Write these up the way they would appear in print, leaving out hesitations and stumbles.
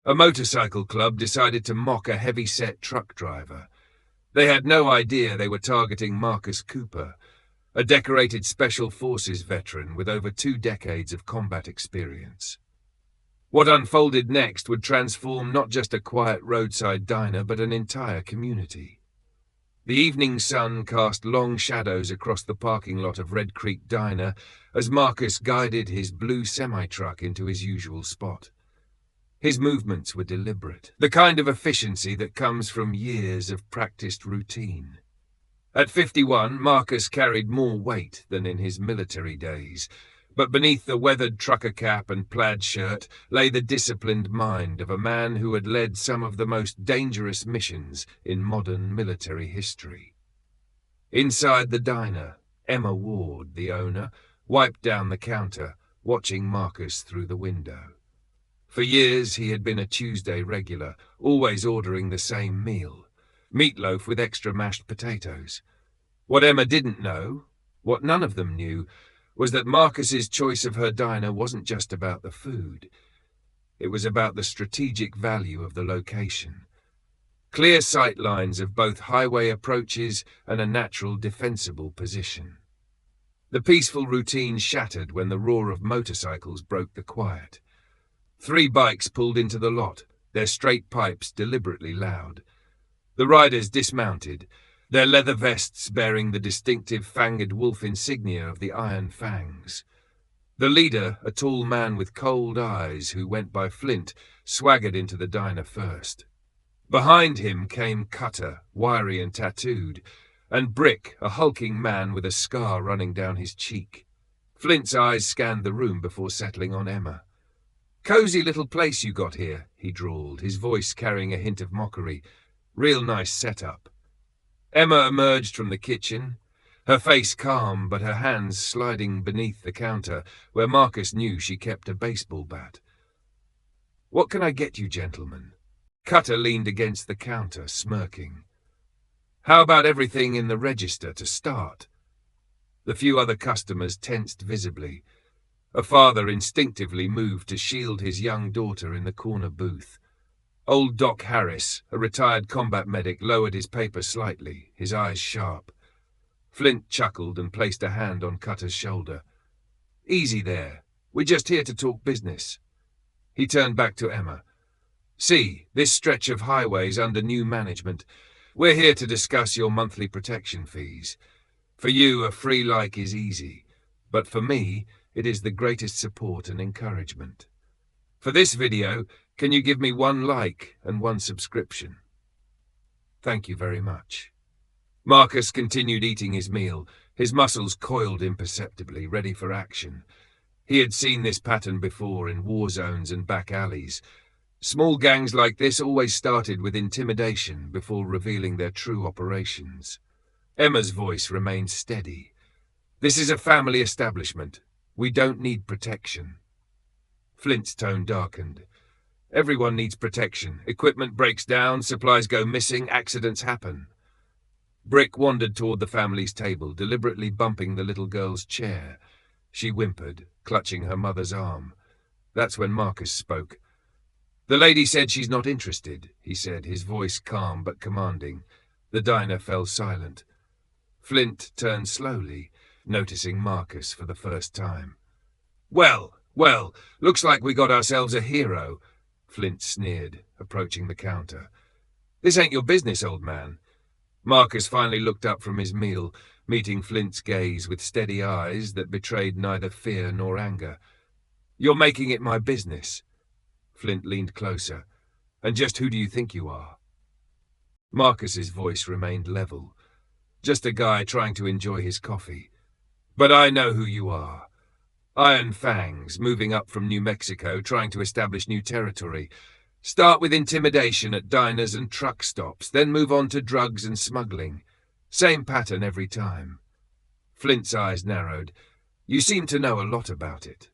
A motorcycle club decided to mock a heavy-set truck driver. They had no idea they were targeting Marcus Cooper, a decorated Special Forces veteran with over 2 decades of combat experience. What unfolded next would transform not just a quiet roadside diner but an entire community. The evening sun cast long shadows across the parking lot of Red Creek Diner as Marcus guided his blue semi-truck into his usual spot. His movements were deliberate, the kind of efficiency that comes from years of practiced routine. At 51, Marcus carried more weight than in his military days, but beneath the weathered trucker cap and plaid shirt lay the disciplined mind of a man who had led some of the most dangerous missions in modern military history. Inside the diner, Emma Ward, the owner, wiped down the counter, watching Marcus through the window. For years he had been a Tuesday regular, always ordering the same meal: meatloaf with extra mashed potatoes. What Emma didn't know, what none of them knew, was that Marcus's choice of her diner wasn't just about the food. It was about the strategic value of the location. Clear sight lines of both highway approaches and a natural defensible position. The peaceful routine shattered when the roar of motorcycles broke the quiet. 3 bikes pulled into the lot, their straight pipes deliberately loud. The riders dismounted, their leather vests bearing the distinctive fanged wolf insignia of the Iron Fangs. The leader, a tall man with cold eyes who went by Flint, swaggered into the diner first. Behind him came Cutter, wiry and tattooed, and Brick, a hulking man with a scar running down his cheek. Flint's eyes scanned the room before settling on Emma. "Cozy little place you got here," he drawled, his voice carrying a hint of mockery. "Real nice setup." Emma emerged from the kitchen, her face calm but her hands sliding beneath the counter, where Marcus knew she kept a baseball bat. "What can I get you, gentlemen?" Cutter leaned against the counter, smirking. "How about everything in the register to start?" The few other customers tensed visibly. A father instinctively moved to shield his young daughter in the corner booth. Old Doc Harris, a retired combat medic, lowered his paper slightly, his eyes sharp. Flint chuckled and placed a hand on Cutter's shoulder. "Easy there. We're just here to talk business." He turned back to Emma. "See, this stretch of highways under new management. We're here to discuss your monthly protection fees. For you, a free like is easy, but for me, it is the greatest support and encouragement. For this video, can you give me 1 like and 1 subscription? Thank you very much." Marcus continued eating his meal, his muscles coiled imperceptibly, ready for action. He had seen this pattern before in war zones and back alleys. Small gangs like this always started with intimidation before revealing their true operations. Emma's voice remained steady. "This is a family establishment. We don't need protection." Flint's tone darkened. "Everyone needs protection. Equipment breaks down, supplies go missing, accidents happen." Brick wandered toward the family's table, deliberately bumping the little girl's chair. She whimpered, clutching her mother's arm. That's when Marcus spoke. "The lady said she's not interested," he said, his voice calm but commanding. The diner fell silent. Flint turned slowly, noticing Marcus for the first time. Well, looks like we got ourselves a hero," Flint sneered, approaching the counter. "This ain't your business, old man." Marcus finally looked up from his meal, meeting Flint's gaze with steady eyes that betrayed neither fear nor anger. "You're making it my business." Flint leaned closer. "And just who do you think you are?" Marcus's voice remained level. "Just a guy trying to enjoy his coffee. But I know who you are. Iron Fangs, moving up from New Mexico, trying to establish new territory. Start with intimidation at diners and truck stops, then move on to drugs and smuggling. Same pattern every time." Flint's eyes narrowed. "You seem to know a lot about it."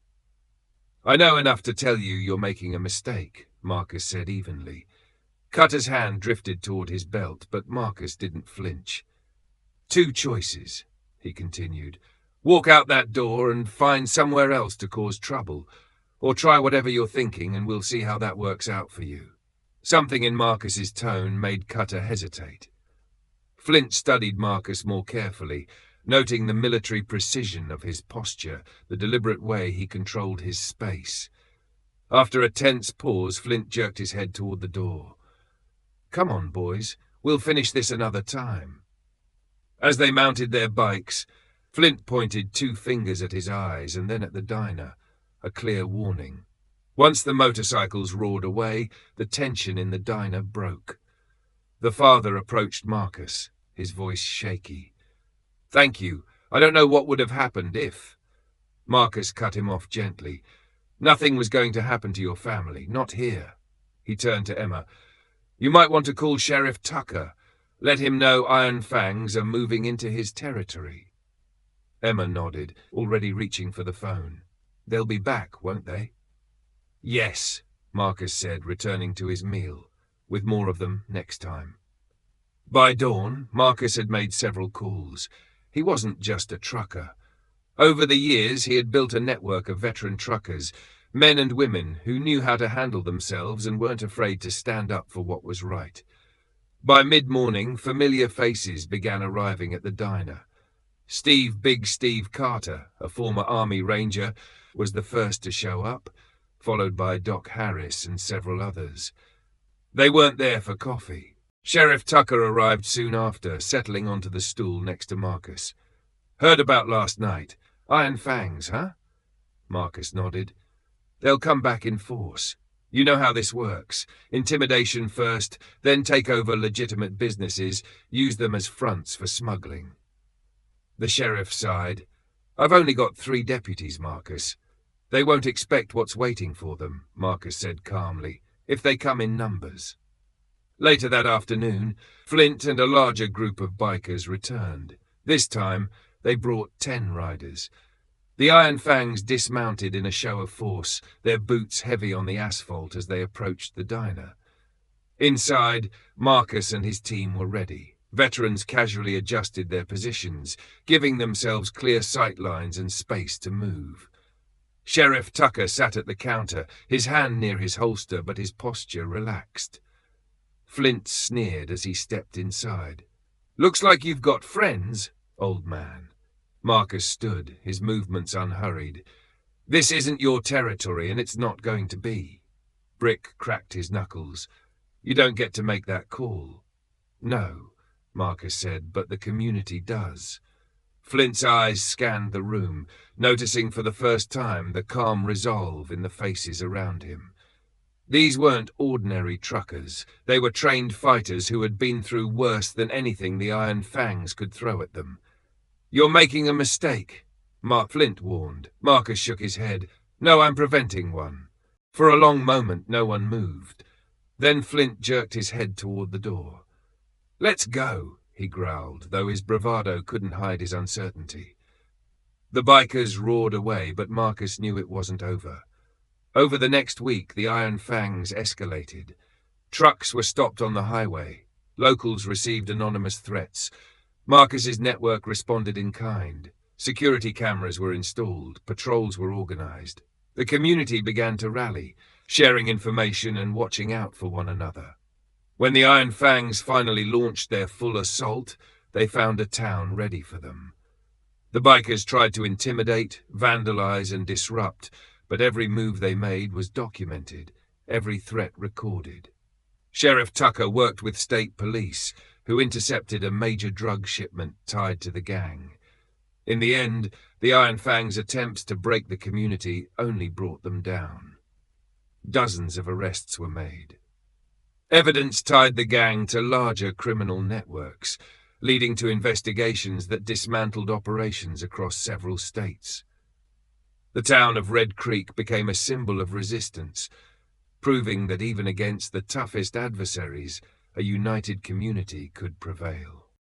"I know enough to tell you you're making a mistake," Marcus said evenly. Cutter's hand drifted toward his belt, but Marcus didn't flinch. "2 choices," he continued. "Walk out that door and find somewhere else to cause trouble, Or try whatever you're thinking and we'll see how that works out for you." Something in Marcus's tone made Cutter hesitate. Flint studied Marcus more carefully, noting the military precision of his posture, the deliberate way he controlled his space. After a tense pause, Flint jerked his head toward the door. "Come on, boys. We'll finish this another time." As they mounted their bikes, Flint pointed 2 fingers at his eyes and then at the diner, a clear warning. Once the motorcycles roared away, the tension in the diner broke. The father approached Marcus, his voice shaky. "Thank you. I don't know what would have happened if—" Marcus cut him off gently. "Nothing was going to happen to your family, not here." He turned to Emma. "You might want to call Sheriff Tucker. Let him know Iron Fangs are moving into his territory." Emma nodded, already reaching for the phone. "They'll be back, won't they?" "Yes," Marcus said, returning to his meal, "with more of them next time." By dawn, Marcus had made several calls. He wasn't just a trucker. Over the years, he had built a network of veteran truckers, men and women who knew how to handle themselves and weren't afraid to stand up for what was right. By mid-morning, familiar faces began arriving at the diner. Big Steve Carter, a former Army Ranger, was the first to show up, followed by Doc Harris and several others. They weren't there for coffee. Sheriff Tucker arrived soon after, settling onto the stool next to Marcus. "Heard about last night. Iron Fangs, huh?" Marcus nodded. "They'll come back in force. You know how this works. Intimidation first, then take over legitimate businesses, use them as fronts for smuggling." The sheriff sighed. "I've only got 3 deputies, Marcus. They won't expect what's waiting for them," Marcus said calmly, "if they come in numbers." Later that afternoon, Flint and a larger group of bikers returned. This time, they brought 10 riders. The Iron Fangs dismounted in a show of force, their boots heavy on the asphalt as they approached the diner. Inside, Marcus and his team were ready. Veterans casually adjusted their positions, giving themselves clear sight lines and space to move. Sheriff Tucker sat at the counter, his hand near his holster, but his posture relaxed. Flint sneered as he stepped inside. "Looks like you've got friends, old man." Marcus stood, his movements unhurried. "This isn't your territory, and it's not going to be." Brick cracked his knuckles. "You don't get to make that call." "No," Marcus said, "but the community does." Flint's eyes scanned the room, noticing for the first time the calm resolve in the faces around him. These weren't ordinary truckers. They were trained fighters who had been through worse than anything the Iron Fangs could throw at them. "You're making a mistake," Flint warned. Marcus shook his head. "No, I'm preventing one." For a long moment, no one moved. Then Flint jerked his head toward the door. "Let's go," he growled, though his bravado couldn't hide his uncertainty. The bikers roared away, but Marcus knew it wasn't over. Over the next week, the Iron Fangs escalated. Trucks were stopped on the highway. Locals received anonymous threats. Marcus's network responded in kind. Security cameras were installed. Patrols were organized. The community began to rally, sharing information and watching out for one another. When the Iron Fangs finally launched their full assault, they found a town ready for them. The bikers tried to intimidate, vandalize, and disrupt, but every move they made was documented, every threat recorded. Sheriff Tucker worked with state police, who intercepted a major drug shipment tied to the gang. In the end, the Iron Fangs' attempts to break the community only brought them down. Dozens of arrests were made. Evidence tied the gang to larger criminal networks, leading to investigations that dismantled operations across several states. The town of Red Creek became a symbol of resistance, proving that even against the toughest adversaries, a united community could prevail.